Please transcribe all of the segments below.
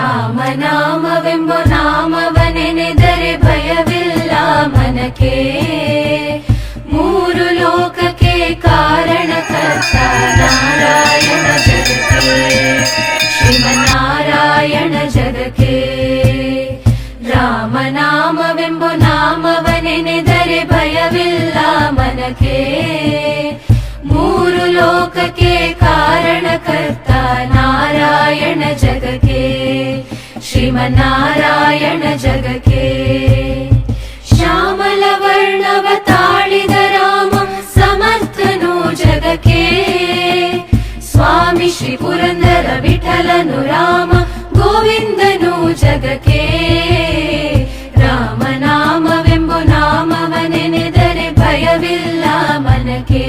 ರಾಮನಾಮವೆಂಬ ನಾಮವನೆನೆದರೆ ಭಯವಿಲ್ಲ ಮನಕ್ಕೆ. ಮೂರು ಲೋಕಕ್ಕೆ ಕಾರಣಕರ್ತ ನಾರಾಯಣ ಜಗಕ್ಕೆ, ಶ್ರೀಮನ್ನಾರಾಯಣ ಜಗಕ್ಕೆ. ರಾಮನಾಮವೆಂಬ ನಾಮವನೆನೆದರೆ ಭಯವಿಲ್ಲ ಮನಕ್ಕೆ. ಮೂರು ಲೋಕಕ್ಕೆ ಕಾರಣಕರ್ತ ನಾರಾಯಣ ಜಗಕ್ಕೆ, ಶ್ರೀಮನ್ನಾರಾಯಣ ಜಗಕ್ಕೆ. ಶ್ಯಾಮಲ ವರ್ಣವ ತಾಳಿದ ರಾಮ ಸಮರ್ಥನು ಜಗಕ್ಕೆ. ಸ್ವಾಮಿ ಶ್ರೀ ಪುರಂದರ ವಿಠಲನು ರಾಮ ಗೋವಿಂದನು ಜಗಕ್ಕೆ. ರಾಮನಾಮವೆಂಬ ನಾಮವನೆನೆದರೆ ಭಯವಿಲ್ಲ ಮನಕ್ಕೆ.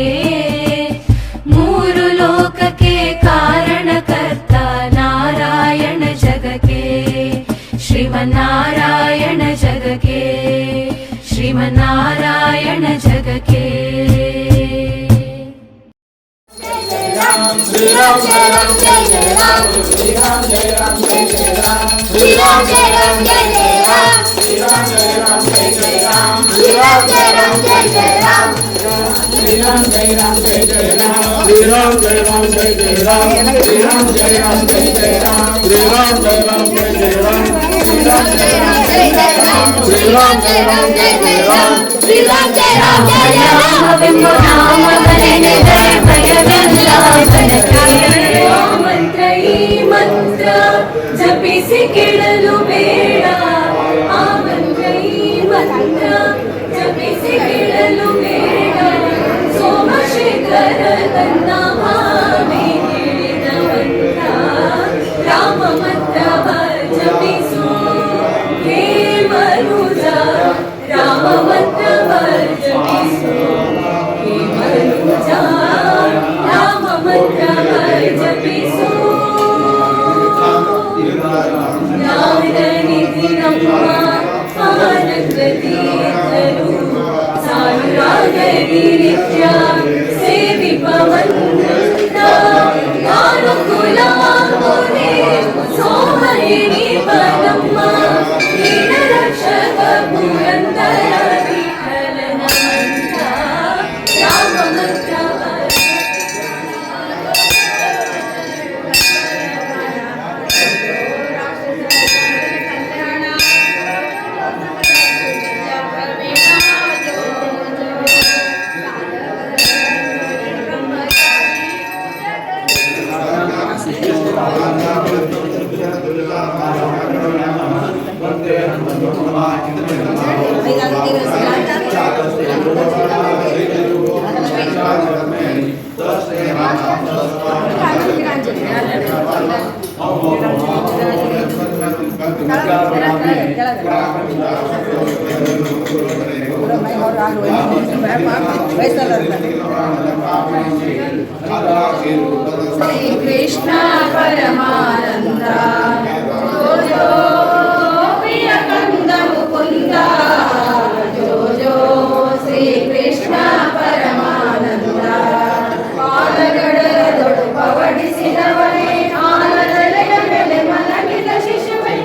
ಮೂರು ಲೋಕಕ್ಕೆ ಕಾರಣಕರ್ತ ನಾರಾಯಣ ಜಗಕ್ಕೆ, ಶ್ರೀಮನ್ನಾರಾಯಣ ಜಗಕ್ಕೆ, ಶ್ರೀಮನ್ನಾರಾಯಣ ಜಗಕ್ಕೆ. Shri Ram Jai Ram Jai Jai Ram, Shri Ram Jai Ram Jai Jai Ram, Shri Ram Jai Ram Jai Jai Ram, Shri Ram Jai Ram Jai Jai Ram, Shri Ram Jai Ram Jai Jai Ram, Shri Ram Jai Ram Jai Jai Ram, Shri Ram Jai Ram Jai Jai Ram, Shri Ram Jai Ram Jai Jai Ram, Shri Ram Jai Ram Jai Jai Ram, Shri Ram Jai Ram Jai Jai Ram, Shri Ram Jai Ram Jai Jai Ram, Shri Ram Jai Ram Jai Jai Ram. ನಾಮವನೆನೆದರೆ ಭಯವಿಲ್ಲ ಮನಕ್ಕೆ. ಮಂತ್ರ ಈ ಮಂತ್ರ ಜಪಿಸಿ ಕೇಳಲು ಬೇಡ. ಆ ಮಂತ್ರ ಈ ಮಂತ್ರ ಜಪಿಸಿ ಕೇಳಲು ಬೇಡ. ಸೋಮಶೇಖರ ತನ್ನ ಭಾವಿ ಕೇಳಿದ ಮಂತ್ರ ರಾಮ ಮಂತ್ರವ ಜಪಿಸು. ಹೇ ಮನುಜ ರಾಮ ಮಂತ್ರವ ಜಪಿಸು. ಹೇ ಮನುಜ ರಾಮ ಮಂತ್ರವ ಜಪಿಸು. ನಾರನಿಧಿ ನಮ್ಮ ಆನಂದ ತೀರ್ಥರು ಸಾನುರಾಗರಿ ನಿತ್ಯ ಸೇವಿಪವಂತ. ನಾನುಕುಲಾಂಬುಧಿ ಸೋಮರಿಣಿ ಪರಮ್ಮ ದೀನ ರಕ್ಷಕ ಪುರಂದರ ವಿಠಲನ ಮಂತ್ರ ರಾಮ ಮಂತ್ರವ. ಶ್ರೀ ಕೃಷ್ಣ ಪರಮಾನಂದ ಜೋ ಜೋ ಪ್ರಿಯ ಕಂದ ಮುಕುಂದ ಜೋ ಜೋ ಶ್ರೀ ಕೃಷ್ಣ ಪರಮಾನಂದ. ಪಾದಗಡದೊಡು ಪವಡಿಸಿದವನೇ ಆನದಲೆಯ ಮೇಲೆ ಮಲಗಿದ ಶಿಶುವೆ.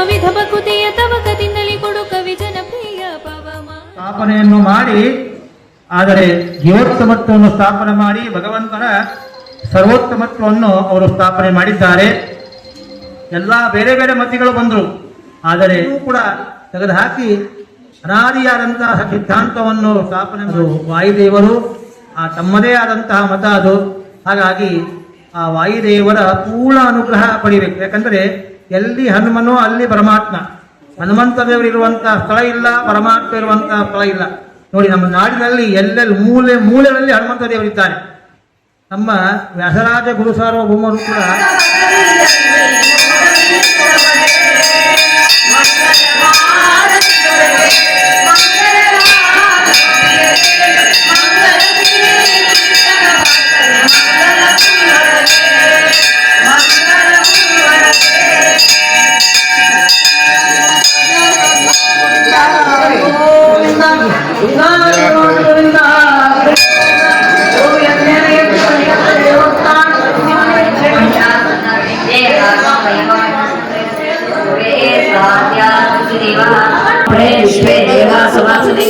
ವಿಧ ಬಕುತಿಯ ತವ ಕದಿಂದಲಿ ಕೊಡು ಕವಿ ಜನಪ್ರಿಯ ಪವಮಾನ. ಸ್ಥಾಪನೆಯನ್ನು ಮಾಡಿ, ಆದರೆ ಜೀವೋತ್ತಮತ್ವವನ್ನು ಸ್ಥಾಪನೆ ಮಾಡಿ ಭಗವಂತನ ಸರ್ವೋತ್ತಮತ್ವವನ್ನು ಅವರು ಸ್ಥಾಪನೆ ಮಾಡಿದ್ದಾರೆ. ಎಲ್ಲ ಬೇರೆ ಬೇರೆ ಮತಿಗಳು ಬಂದರು, ಆದರೆ ಕೂಡ ತೆಗೆದುಹಾಕಿ ಅನಾದಿಯಾದಂತಹ ಸಿದ್ಧಾಂತವನ್ನು ಸ್ಥಾಪನೆ ವಾಯುದೇವರು ತಮ್ಮದೇ ಆದಂತಹ ಮತ ಅದು. ಹಾಗಾಗಿ ಆ ವಾಯುದೇವರ ಪೂರ್ಣ ಅನುಗ್ರಹ ಪಡಿಬೇಕು. ಯಾಕಂದರೆ ಎಲ್ಲಿ ಹನುಮನೋ ಅಲ್ಲಿ ಪರಮಾತ್ಮ. ಹನುಮಂತ ದೇವರು ಇರುವಂತಹ ಸ್ಥಳ ಇಲ್ಲ, ಪರಮಾತ್ಮ ಇರುವಂತಹ ಸ್ಥಳ ಇಲ್ಲ. ನೋಡಿ, ನಮ್ಮ ನಾಡಿನಲ್ಲಿ ಎಲ್ಲೆಲ್ಲಿ ಮೂಲೆ ಮೂಲೆಗಳಲ್ಲಿ ಹನುಮಂತ ದೇವರಿದ್ದಾರೆ. ನಮ್ಮ ವ್ಯಾಸರಾಜ ಗುರು ಸಾರ್ವಭೌಮರು ಕೂಡ विश्वे देवा समासदे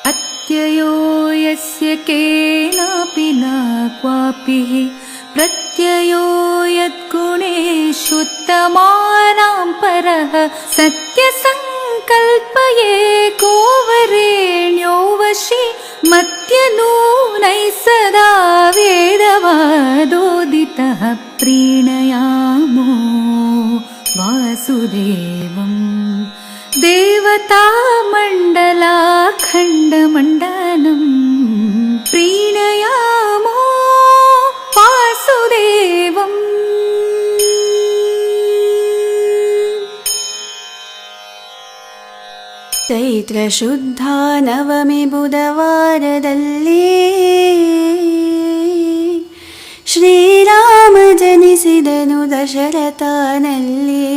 अत्ययो यस्य केनापि न क्वापि प्रत्ययो यद्गुणेषुत्तमानां परः सत्यसङ्कल्प एको वरेण्यो वशी मत्यनूनैः सदा वेदवादोदितः प्रीणयामो वासुदेवम् देवतामण्डलाखण्डमण्डनं प्रीणयामो वासुदेवम्. ಚೈತ್ರಶುದ್ಧ ನವಮಿ ಬುಧವಾರದಲ್ಲಿ ಶ್ರೀರಾಮ ಜನಿಸಿದನು ದಶರಥನಲ್ಲಿ.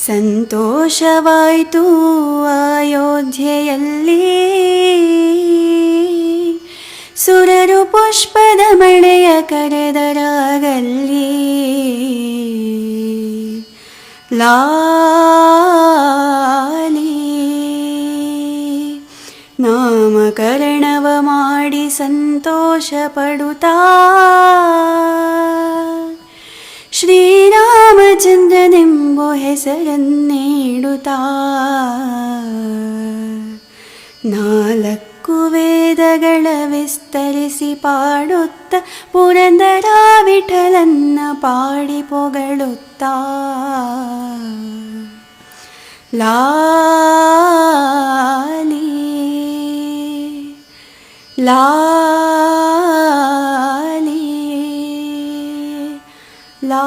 ಸಂತೋಷವಾಯಿತು ಅಯೋಧ್ಯೆಯಲ್ಲಿ, ಸುರರು ಪುಷ್ಪದ ಮಳೆಯ ಕರೆದರಾಗಲ್ಲಿ. ಲಾಲಿ ನಾಮಕರಣವ ಮಾಡಿ ಸಂತೋಷ ಪಡುತ್ತಾ ಶ್ರೀರಾಮಚಂದ್ರನೆಂಬ ಹೆಸರನ್ನೇಡುತ್ತಾ 4 ವೇದಗಳ ವಿಸ್ತರಿಸಿ ಪಾಡುತ್ತ ಪುರಂದರ ವಿಠಲನ್ನ ಪಾಡಿ ಪೊಗಳುತ್ತಾ. ಲಾಲಿ ಲಾಲಿ ಲಾ